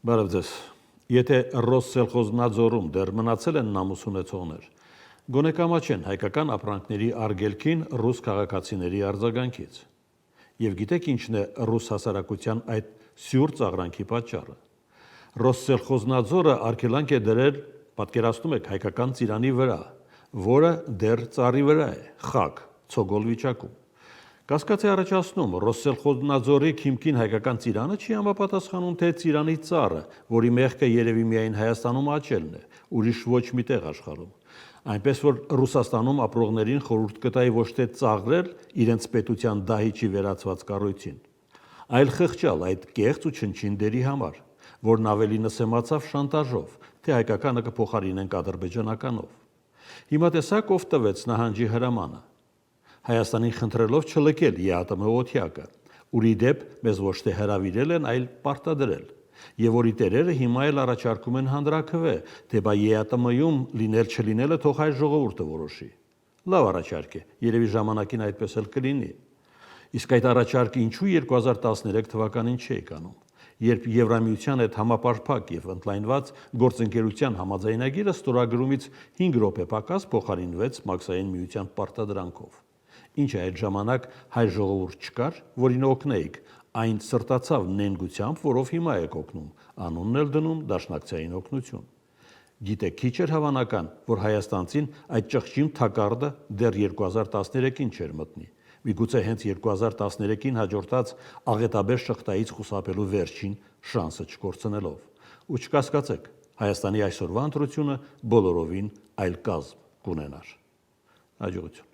Բարև ձեզ։ Եթե Ռոսսելխոզնadzորում դեռ մնացել են նամուս ունեցողներ, գոնե կամաչեն հայկական ապրանքների արգելքին ռուս քաղաքացիների արձագանքից։ Եվ գիտեք ինչն է ռուս հասարակության այդ սյուր ծաղրանքի պատճառը։ Ռոսսելխոզնadzորը արգելանք է դրել, պատկերացնում եք, հայկական ծիրանի վրա, որը դեռ ծառի վրա է, խակ, ցոգոլ վիճակում։ Կասկած է առաջացնում, Ռոսսելխոզնadzորի քիմքին հայկական ծիրանը չի համապատասխանում, թե ծիրանի ծառը, որի մեղքը երևի միայն Հայաստանում աճելն է, ուրիշ ոչ մի տեղ աշխարհում։ Այնպես որ Ռուսաստանում ապրողներին խորհուրդ կտայի ոչ թե ծաղրել իրենց պետության դահիճի վերածված կառույցին, այլ խղճալ այդ կեղծ ու չնչին դերի համար, որն ավելինը սեմացավ շանտաժով, թե հայկականը կփոխարինենք ադրբեջանականով։ Հիմա տեսակ ով տվեց նահանջի հրամանը։ Հայաստանին խնդրելով չլքել ԵԱՏՄ օթյակը, ուրի դեպ մեզ ոչ թե հրավիրել են, այլ պարտադրել, եւ որի տերերը հիմա էլ առաջարկում են հանրաքվե, թե բա ԵԱՏՄ-ում լինել-չլինելը թող հայ ժողովուրդը որոշի։ Լավ առաջարկ է, երևի ժամանակին այդպես էլ կլինի։ Իսկ այդ առաջարկը ինչու 2013 թվականին չէի կանում, երբ Եվրամիության հետ համապարփակ եւ ընդլայնված գործընկերության համաձայնագիրը ստորագրումից 5 րոպե պակաս փոխարինվեց Մաքսային միության պարտադրանքով։ Ինչ այդ ժամանակ հայ ժողովուրդ չկար, որին օգնեիք, այն սրտացավ նենգությամբ, որով հիմա եք օգնում, անունն էլ դնում դաշնակցային օգնություն։ Գիտեք, քիչ էր հավանական, որ հայաստանցին այդ ճղճիմ թակարդը դեռ 2013-ին չէր մտնի, միգուցե հենց 2013-ին հաջորդած աղետաբեր շղթայից խուսափելու վերջին շանսը չկորցնելով։ Ու չկասկածեք, Հայաստանի այսօրվա ընտրությունը բոլորովին այլ կազմ կունենար։ Հաջողություն։